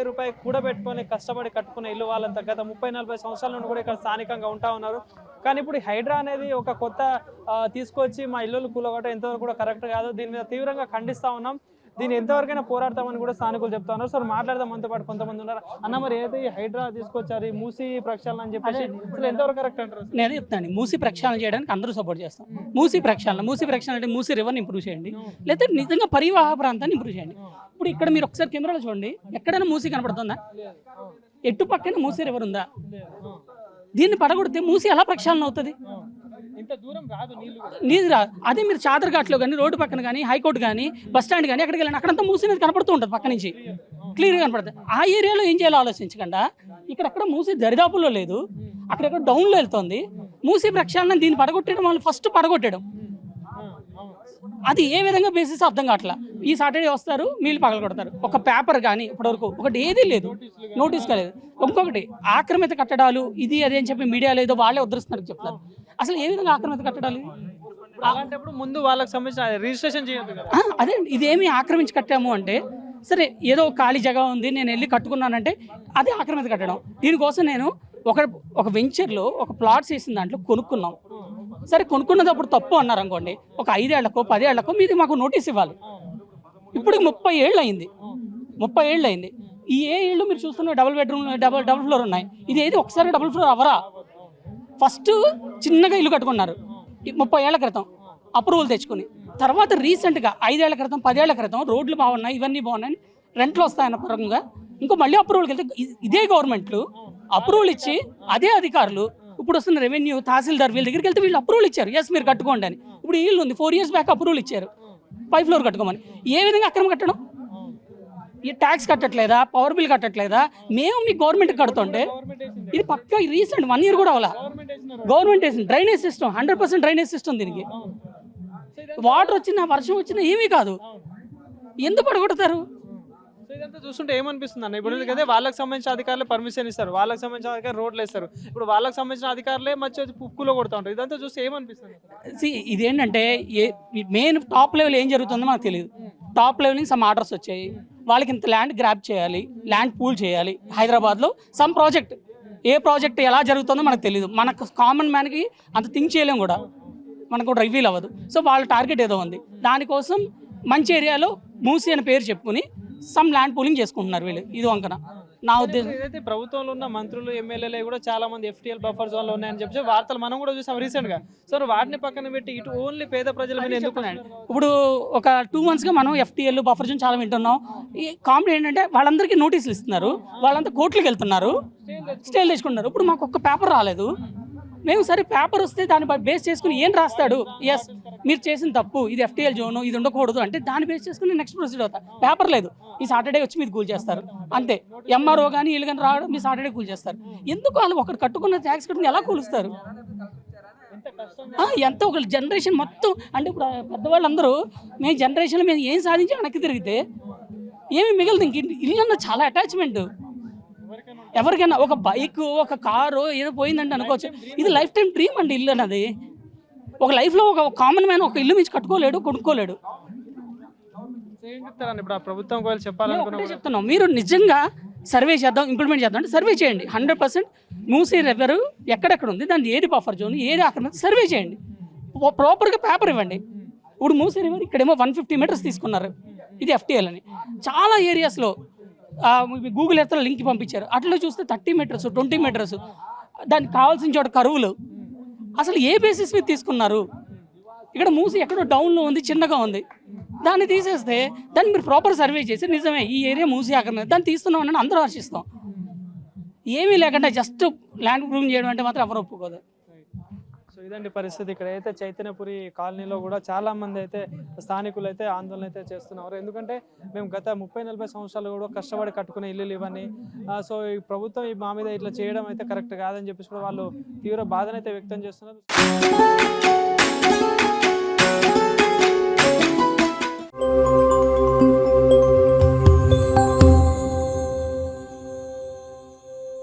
రూపాయి కూడబెట్టుకొని కష్టపడి కట్టుకున్న ఇల్లు వాళ్ళంతా గత 30-40 సంవత్సరాల నుండి కూడా ఇక్కడ స్థానికంగా ఉంటా ఉన్నారు. కానీ ఇప్పుడు హైడ్రా అనేది ఒక కొత్త తీసుకొచ్చి మా ఇల్లు కూలగొట్టడం ఎంతవరకు కూడా కరెక్ట్ కాదు. దీని మీద తీవ్రంగా ఖండిస్తూ ఉన్నాం. దీన్ని ఎంతవరకైనా పోరాడతామని కూడా స్థానికులు చెప్తా ఉన్నారు. సార్ మాట్లాడదాం, మనతో పాటు కొంతమంది ఉన్నారు. అన్న, మరి ఏదైతే ఈ హైడ్రా తీసుకొచ్చారు, ఈ మూసి ప్రక్షాళన అని చెప్పేసి అసలు ఎంతవరకు కరెక్ట్ అంటారు? నేను చెప్తాను, మూసి ప్రక్షాళన చేయడానికి అందరూ సపోర్ట్ చేస్తాం. మూసి ప్రక్షాళన అంటే మూసి రివర్ని ఇంప్రూవ్ చేయండి, లేదా నిజంగా పరివాహ ప్రాంతాన్ని ఇంప్రూవ్ చేయండి. ఇప్పుడు ఇక్కడ మీరు ఒకసారి కెమెరాలో చూడండి, ఎక్కడైనా మూసి కనపడుతుందా? ఎటు పక్కన మూసి రివర్ ఉందా? దీన్ని పడగొడితే మూసి ఎలా ప్రక్షాళన అవుతుంది? నీళ్ళు రాదు. అదే మీరు చాదరఘాట్లో కానీ, రోడ్డు పక్కన కానీ, హైకోర్టు కానీ, బస్ స్టాండ్ కానీ ఎక్కడికి వెళ్ళండి, అక్కడంతా మూసి కనపడుతూ ఉంటుంది, పక్క నుంచి క్లియర్గా కనపడుతుంది. ఆ ఏరియాలో ఏం చేయాలో ఆలోచించకుండా ఇక్కడెక్కడ మూసి దరిదాపుల్లో లేదు, అక్కడెక్కడ డౌన్లో వెళ్తుంది. మూసి ప్రక్షాళన దీన్ని పడగొట్టడం, వాళ్ళు ఫస్ట్ పడగొట్టడం, అది ఏ విధంగా బేసిస్ అర్థం కావట్లా. ఈ సాటర్డే వస్తారు, మీళ్ళు పగల కొడతారు. ఒక పేపర్ కానీ ఇప్పటివరకు ఒకటి ఏదీ లేదు, నోటీస్ కాలేదు. ఇంకొకటి ఆక్రమిత కట్టడాలు ఇది అదే అని చెప్పి మీడియాలో ఏదో వాళ్ళే ఉద్ధరిస్తున్నారు చెప్తారు. అసలు ఏ విధంగా ఆక్రమిత కట్టడాలు? అలాంటప్పుడు ముందు వాళ్ళకి సంబంధించిన రిజిస్ట్రేషన్ చేయొద్దు కదా. అదే ఇదేమి ఆక్రమించి కట్టాము అంటే, సరే ఏదో ఖాళీ జగ ఉంది నేను వెళ్ళి కట్టుకున్నానంటే అది ఆక్రమిత కట్టడం. దీనికోసం నేను ఒక వెంచర్లో ఒక ప్లాట్స్ వేసిన దాంట్లో కొనుక్కున్నాం. సరే కొనుక్కున్నప్పుడు తప్పు అన్నారు అనుకోండి, ఒక 5 ఏళ్లకో 10 ఏళ్లకో మీది మాకు నోటీస్ ఇవ్వాలి. ఇప్పుడు 30 ఏళ్ళు అయింది. ఈ ఏళ్ళు మీరు చూస్తున్న డబుల్ బెడ్రూమ్ డబుల్ ఫ్లోర్ ఉన్నాయి. ఇది ఏది ఒకసారి డబుల్ ఫ్లోర్ అవరా? ఫస్ట్ చిన్నగా ఇల్లు కట్టుకున్నారు 30 ఏళ్ల క్రితం అప్రూవల్ తెచ్చుకుని, తర్వాత రీసెంట్గా 5 ఏళ్ల క్రితం 10 ఏళ్ల క్రితం రోడ్లు బాగున్నాయి, ఇవన్నీ బాగున్నాయి, రెంట్లు వస్తాయన్న పరంగా ఇంకో మళ్ళీ అప్రూవల్కి వెళ్తే ఇదే గవర్నమెంట్లు అప్రూవల్ ఇచ్చి అదే అధికారులు ఇప్పుడు వస్తున్న రెవెన్యూ తహసీల్దార్ వీళ్ళ దగ్గరికి వెళ్తే వీళ్ళు అప్రూవల్ ఇచ్చారు, ఎస్ మీరు కట్టుకోండి అని. ఇప్పుడు వీళ్ళు ఉంది 4 years బ్యాక్ అప్రూవల్ ఇచ్చారు 5 floor కట్టుకోమని. ఏ విధంగా అక్రమం కట్టడం? ఈ ట్యాక్స్ కట్టట్లేదా, పవర్ బిల్ కట్టట్లేదా? మేము మీ గవర్నమెంట్ కడుతుంటే ఇది పక్కా రీసెంట్ 1 year కూడా అవ్వాలా. గవర్నమెంట్ వేసింది డ్రైనేజ్ సిస్టమ్, 100% డ్రైనేజ్ సిస్టమ్. దీనికి వాటర్ వచ్చినా వర్షం వచ్చినా ఏమీ కాదు, ఎందుకు పడగొడతారు? ఇదంతా చూస్తుంటే ఏమనిపిస్తుంది అన్న, ఇప్పుడు ఎందుకంటే వాళ్ళకి సంబంధించిన అధికారులే పర్మిషన్ ఇస్తారు, వాళ్ళకి సంబంధించిన అధికారులు రోడ్లు వేస్తారు, ఇప్పుడు వాళ్ళకి సంబంధించిన అధికారులే మధ్య పుక్కులో కొడుతూ ఉంటారు. ఇదంతా చూస్తే ఏమనిపిస్తుంది? ఇదేంటంటే మెయిన్ టాప్ లెవెల్ ఏం జరుగుతుందో మనకు తెలియదు. టాప్ లెవెల్ నుంచి సమ్ ఆర్డర్స్ వచ్చాయి, వాళ్ళకి ఇంత ల్యాండ్ గ్రాప్ చేయాలి, ల్యాండ్ పూల్ చేయాలి హైదరాబాద్లో సమ్ ప్రాజెక్ట్. ఏ ప్రాజెక్ట్ ఎలా జరుగుతుందో మనకు తెలియదు, మనకు కామన్ మ్యాన్కి అంత థింక్ చేయలేం కూడా, మనకు కూడా రివీల్ అవ్వదు. సో వాళ్ళ టార్గెట్ ఏదో ఉంది, దానికోసం మంచి ఏరియాలో మూసి అనే పేరు చెప్పుకుని సమ్ ల్యాండ్ పూలింగ్ చేసుకుంటున్నారు వీళ్ళు. ఇది వంకన నా ఉద్దేశం. ఏదైతే ప్రభుత్వంలో ఉన్న మంత్రులు ఎమ్మెల్యేలు కూడా చాలా మంది FTL బఫర్ జోన్లో ఉన్నాయని చెప్పి వార్తలు మనం కూడా చూసాం రీసెంట్గా. సో వాటిని పక్కన పెట్టి ఇటు ఓన్లీ పేద ప్రజల మీద ఎందుకు? ఇప్పుడు ఒక 2 monthsగా మనం FTL బఫర్ జోన్ చాలా వింటున్నాం. ఈ కామెడీ ఏంటంటే వాళ్ళందరికీ నోటీసులు ఇస్తున్నారు, వాళ్ళంతా కోర్టులకు వెళ్తున్నారు, స్టేలు తెచ్చుకుంటున్నారు. ఇప్పుడు మాకు ఒక్క పేపర్ రాలేదు. మేము సరే పేపర్ వస్తే దాన్ని బేస్ చేసుకుని ఏం రాస్తాడు, ఎస్ మీరు చేసిన తప్పు, ఇది FTL జోను, ఇది ఉండకూడదు అంటే దాన్ని బేస్ చేసుకుని నెక్స్ట్ ప్రొసీడ్ అవుతా. పేపర్ లేదు, ఈ సాటర్డే వచ్చి మీరు కూల్ చేస్తారు అంతే. MRO కానీ వీళ్ళు కానీ రావడం, మీ సాటర్డే కూల్ చేస్తారు. ఎందుకు వాళ్ళు ఒకటి కట్టుకున్న ట్యాక్స్ కట్టుకుని ఎలా కూలుస్తారు? ఎంత ఒక జనరేషన్ మొత్తం అంటే ఇప్పుడు పెద్దవాళ్ళందరూ మేము జనరేషన్లో మేము ఏం సాధించి వెనక్కి తిరిగితే ఏమి మిగలదు. ఇంక ఇల్లు అన్న చాలా అటాచ్మెంట్. ఎవరికైనా ఒక బైక్, ఒక కారు ఏదో పోయిందంటే అనుకోవచ్చు, ఇది లైఫ్ టైం డ్రీమ్ అండి ఇల్లు అన్నది. ఒక లైఫ్లో ఒక కామన్ మ్యాన్ ఒక ఇల్లు మించి కట్టుకోలేడు, కొనుక్కోలేడు. ప్రభుత్వం చెప్తున్నాం, మీరు నిజంగా సర్వే చేద్దాం, ఇంప్లిమెంట్ చేద్దాం అంటే సర్వే చేయండి. 100% మూసీ రివర్ ఎక్కడెక్కడ ఉంది, దాని ఏది బఫర్ జోన్, ఏది ఆక్రమణ సర్వే చేయండి, ప్రాపర్గా పేపర్ ఇవ్వండి. ఇప్పుడు మూసీ రివర్ ఇక్కడేమో 150 meters తీసుకున్నారు, ఇది FTL అని. చాలా ఏరియాస్లో గూగుల్ ఎర్త్లో లింక్ పంపించారు, అట్లా చూస్తే 30 meters 20 meters దానికి కావాల్సిన చోట కరువులు. అసలు ఏ బేసిస్ మీద తీసుకున్నారు? ఇక్కడ మూసి ఎక్కడో డౌన్లో ఉంది, చిన్నగా ఉంది, దాన్ని తీసేస్తే దాన్ని మీరు ప్రాపర్ సర్వే చేసి నిజమే ఈ ఏరియా మూసి ఆక్రమణ దాన్ని తీస్తున్నామని అందరూ హర్షిస్తాం. ఏమీ లేకుండా జస్ట్ ల్యాండ్ ప్రూవింగ్ చేయడం అంటే మాత్రం ఎవరు ఒప్పుకోదు. సో ఇదండి పరిస్థితి. ఇక్కడ అయితే చైతన్యపురి కాలనీలో కూడా చాలా మంది అయితే స్థానికులు అయితే ఆందోళన అయితే చేస్తున్నారు. ఎందుకంటే మేము గత 30-40 సంవత్సరాలు కూడా కష్టపడి కట్టుకునే ఇల్లులు ఇవన్నీ. సో ఈ ప్రభుత్వం మా మీద ఇట్లా చేయడం అయితే కరెక్ట్ కాదని చెప్పేసి కూడా వాళ్ళు తీవ్ర బాధనైతే వ్యక్తం చేస్తున్నారు.